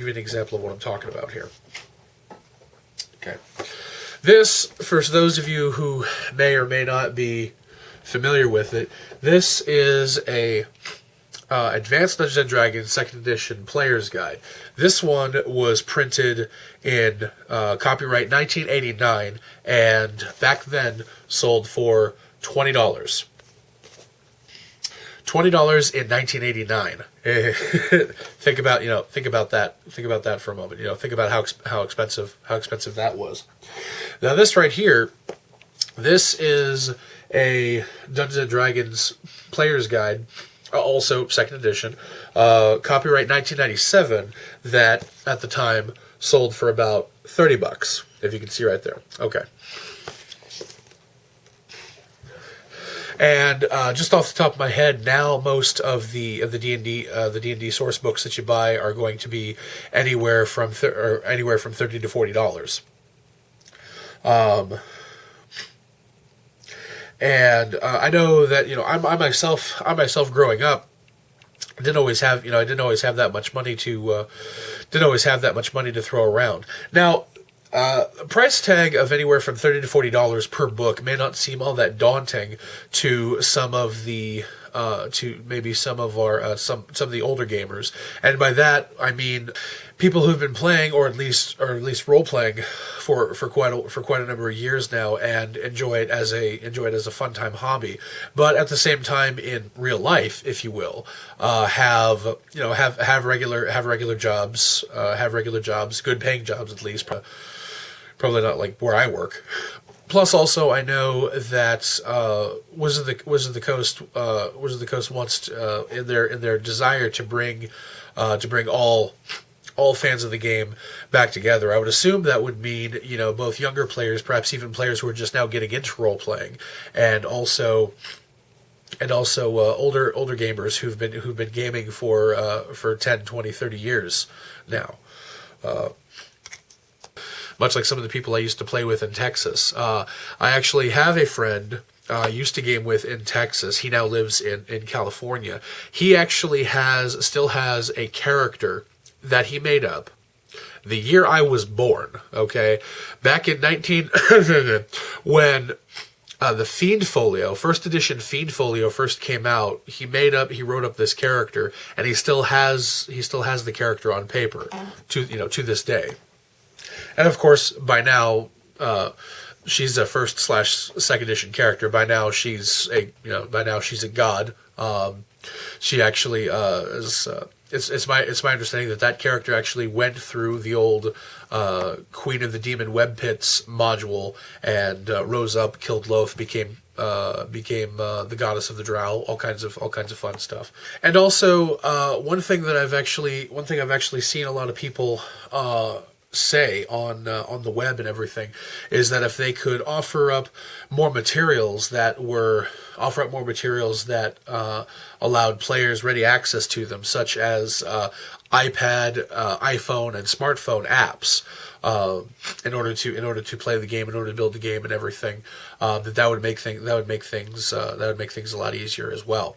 Give you an example of what I'm talking about here. Okay. This, for those of you who may or may not be familiar with it, this is a Advanced Dungeons & Dragons 2nd Edition Player's Guide. This one was printed in copyright 1989, and back then sold for $20. $20 in 1989. Think about that for a moment. Think about how expensive that was. Now this right here, this is a Dungeons & Dragons Player's Guide, also 2nd edition, copyright 1997, that at the time sold for about $30, if you can see right there. Okay. And just off the top of my head, now most of the D&D source books that you buy are going to be anywhere from $30 to $40. And I know that I myself growing up didn't always have that much money to throw around. Now, a price tag of anywhere from $30 to $40 per book may not seem all that daunting to some of the some of the older gamers, and by that I mean people who've been playing or at least role playing for quite a number of years now and enjoy it as a fun time hobby, but at the same time in real life, if you will, have regular jobs, good paying jobs at least. Probably not like where I work. Plus, also, I know that Wizards of the Coast wants in their desire to bring all fans of the game back together. I would assume that would mean both younger players, perhaps even players who are just now getting into role playing, and also older gamers who've been gaming for 10, 20, 30 years now. Much like some of the people I used to play with in Texas. I actually have a friend I used to game with in Texas. He now lives in California. He actually still has a character that he made up the year I was born, okay? Back in when the Fiend Folio, 1st edition Fiend Folio first came out, he wrote up this character, and he still has the character on paper to this day. And of course, by now, she's a 1st/2nd edition character. By now, she's a god. She actually is. It's my understanding that character actually went through the old Queen of the Demon Web Pits module and rose up, killed Loth, became the goddess of the Drow, all kinds of fun stuff. And also, one thing I've actually seen a lot of people say on the web and everything is that if they could offer up more materials that allowed players ready access to them, such as iPad, iPhone, and smartphone apps, in order to play the game, in order to build the game and everything, that would make things a lot easier as well.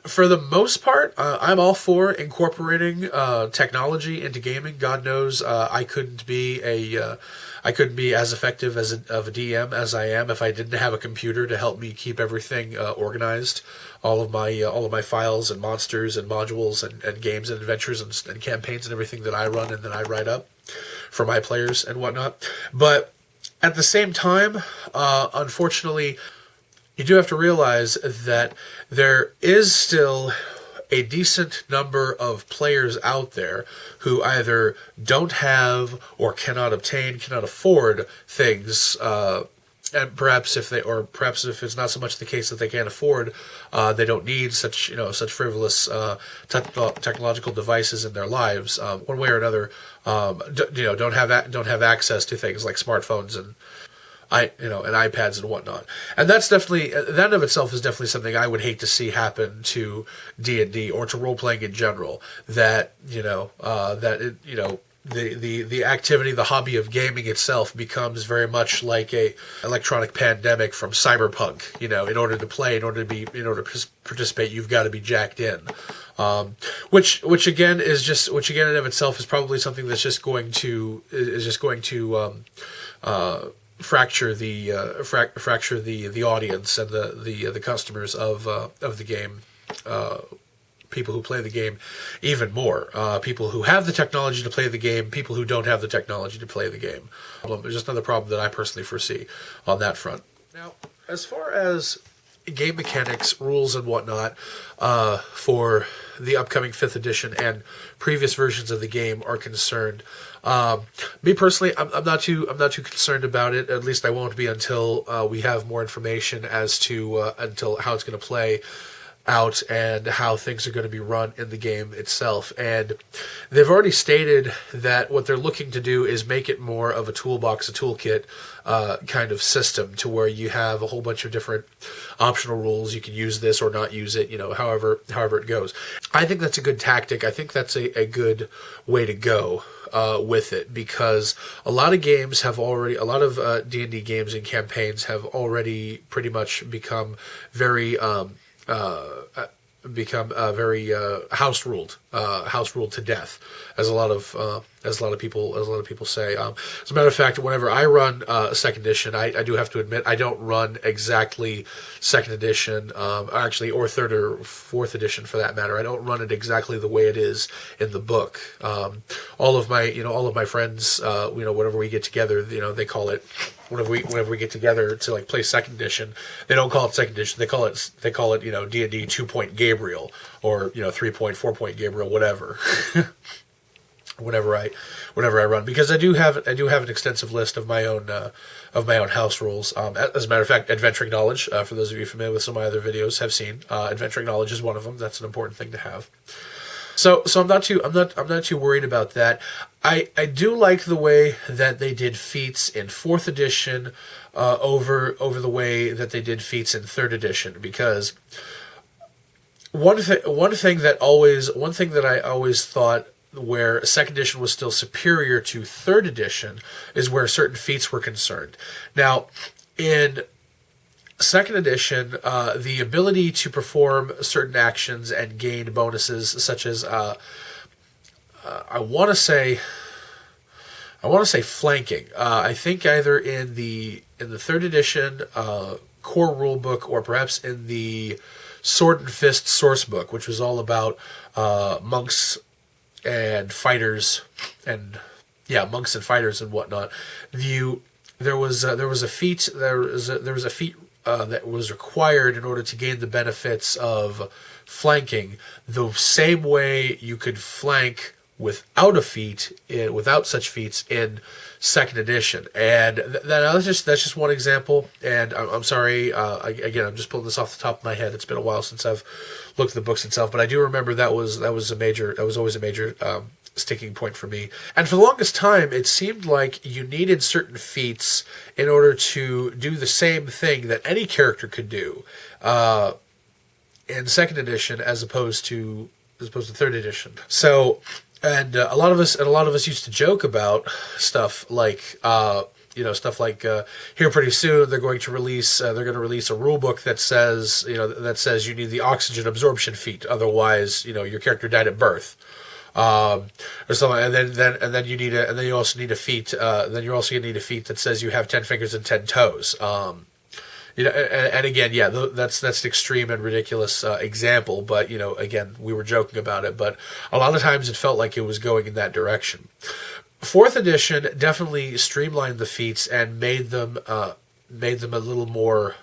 For the most part, I'm all for incorporating technology into gaming. God knows I couldn't be as effective of a DM as I am if I didn't have a computer to help me keep everything organized. All of my files and monsters and modules and games and adventures and campaigns and everything that I run and that I write up for my players and whatnot. But at the same time, unfortunately, you do have to realize that there is still a decent number of players out there who either don't have or cannot afford things, and perhaps if it's not so much the case that they can't afford, they don't need such frivolous technological devices in their lives, one way or another. Don't have access to things like smartphones and iPads and whatnot. And that's definitely, that of itself is definitely something I would hate to see happen to D&D or to role playing in general. The activity, the hobby of gaming itself becomes very much like a electronic pandemic from Cyberpunk. In order to play, in order to participate, you've got to be jacked in. Which again in and of itself is probably something that's just going to fracture the audience and the customers of the game. People who play the game even more. People who have the technology to play the game, people who don't have the technology to play the game. There's just another problem that I personally foresee on that front. Now, as far as game mechanics, rules, and whatnot for the upcoming 5th edition and previous versions of the game are concerned, me personally, I'm not too concerned about it. At least I won't be until we have more information as to until how it's going to play out and how things are going to be run in the game itself. And they've already stated that what they're looking to do is make it more of a toolbox, a toolkit kind of system, to where you have a whole bunch of different optional rules. You can use this or not use it, however it goes. I think that's a good tactic. I think that's a good way to go with it, because a lot of D&D games and campaigns have already pretty much become very house ruled to death, as a lot of people say. As a matter of fact, whenever I run second edition, I do have to admit I don't run exactly second edition, or third or fourth edition for that matter. I don't run it exactly the way it is in the book. All of my friends, whenever we get together, they call it. Whenever we get together to play second edition, they don't call it second edition. They call it D&D 2-point Gabriel, or 3-point, 4-point Gabriel, whatever. whenever I run, because I do have an extensive list of my own house rules. As a matter of fact, adventuring knowledge, for those of you familiar with some of my other videos, have seen adventuring knowledge is one of them. That's an important thing to have. So I'm not too worried about that. I do like the way that they did feats in 4th edition over the way that they did feats in 3rd edition, because one thing that I always thought where 2nd edition was still superior to 3rd edition is where certain feats were concerned. Now, in 2nd edition, the ability to perform certain actions and gain bonuses, such as I want to say flanking. I think either in the 3rd edition core rulebook, or perhaps in the Sword and Fist source book, which was all about monks and fighters and whatnot. There was a feat that was required in order to gain the benefits of flanking, the same way you could flank without such feats in 2nd edition. And that's just one example. And I'm sorry, again, I'm just pulling this off the top of my head. It's been a while since I've looked at the books itself, but I do remember that was always a major sticking point for me. And for the longest time, it seemed like you needed certain feats in order to do the same thing that any character could do in 2nd edition, as opposed to 3rd edition. So, and a lot of us used to joke about stuff like here pretty soon they're going to release a rule book that says you need the oxygen absorption feat, otherwise your character died at birth. Or something, and then you also need a feat. Then you're also gonna need a feat that says you have 10 fingers and 10 toes. And again, yeah, that's an extreme and ridiculous example. But again, we were joking about it. But a lot of times it felt like it was going in that direction. 4th edition definitely streamlined the feats and made them a little more.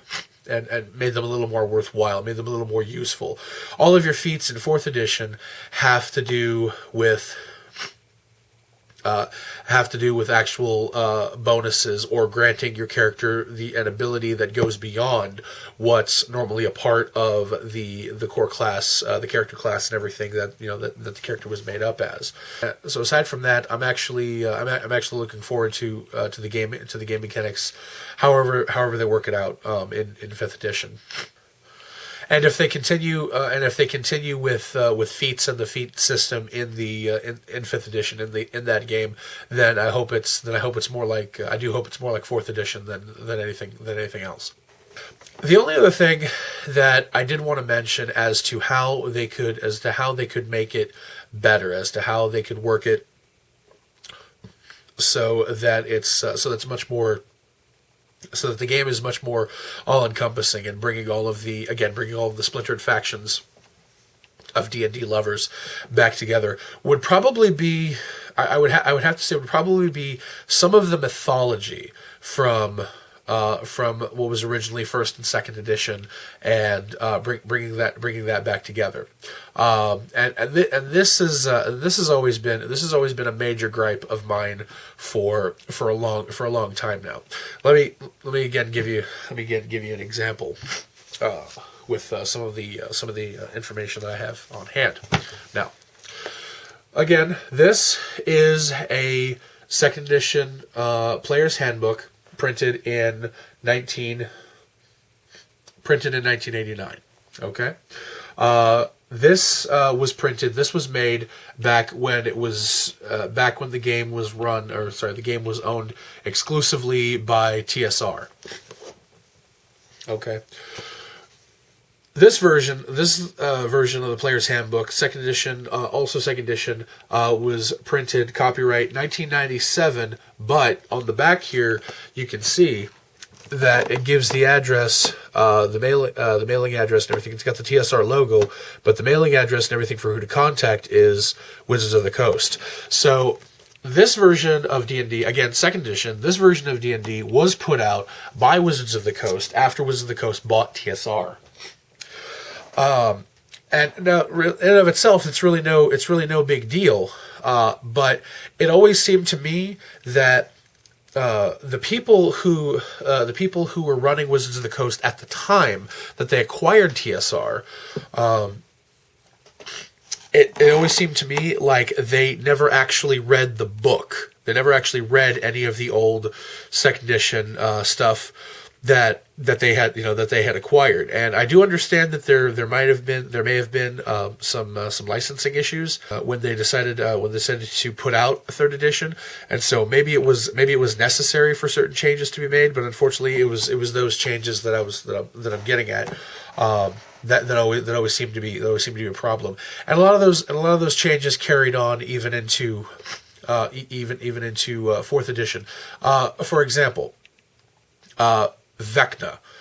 And made them a little more worthwhile, made them a little more useful. All of your feats in 4th edition have to do with actual bonuses, or granting your character an ability that goes beyond what's normally a part of the core class, the character class, and everything that that the character was made up as. So aside from that, I'm actually looking forward to the game mechanics, however they work it out in 5th edition. And if they continue, with feats and the feat system in the in 5th edition in that game, then I hope it's more like 4th edition than anything else. The only other thing that I did want to mention as to how they could make it better, as to how they could work it so that it's much more, so that the game is much more all encompassing, and bringing all of the splintered factions of D&D lovers back together would probably be, I would have to say, would probably be some of the mythology from what was originally first and second edition, and bringing that back together. This has always been a major gripe of mine for a long time now. Let me again give you an example with some of the information that I have on hand. Now, again, this is a second edition player's handbook printed in 1989. Okay, this was made back when the game was the game was owned exclusively by TSR. Okay. This version of the Player's Handbook, second edition, was printed copyright 1997. But on the back here, you can see that it gives the address, the mailing address and everything. It's got the TSR logo, but the mailing address and everything for who to contact is Wizards of the Coast. So this version of D&D, again, second edition, this version of D&D was put out by Wizards of the Coast after Wizards of the Coast bought TSR. And now, in and of itself, it's really no big deal. But it always seemed to me that the people who were running Wizards of the Coast at the time that they acquired TSR, it always seemed to me like they never actually read the book. They never actually read any of the old second edition stuff that they had acquired. And I do understand that there may have been some licensing issues when they decided to put out a third edition, and so maybe it was necessary for certain changes to be made. But unfortunately, it was those changes that I'm getting at. That always seemed to be a problem, and a lot of those changes carried on even into fourth edition. For example, Vecna.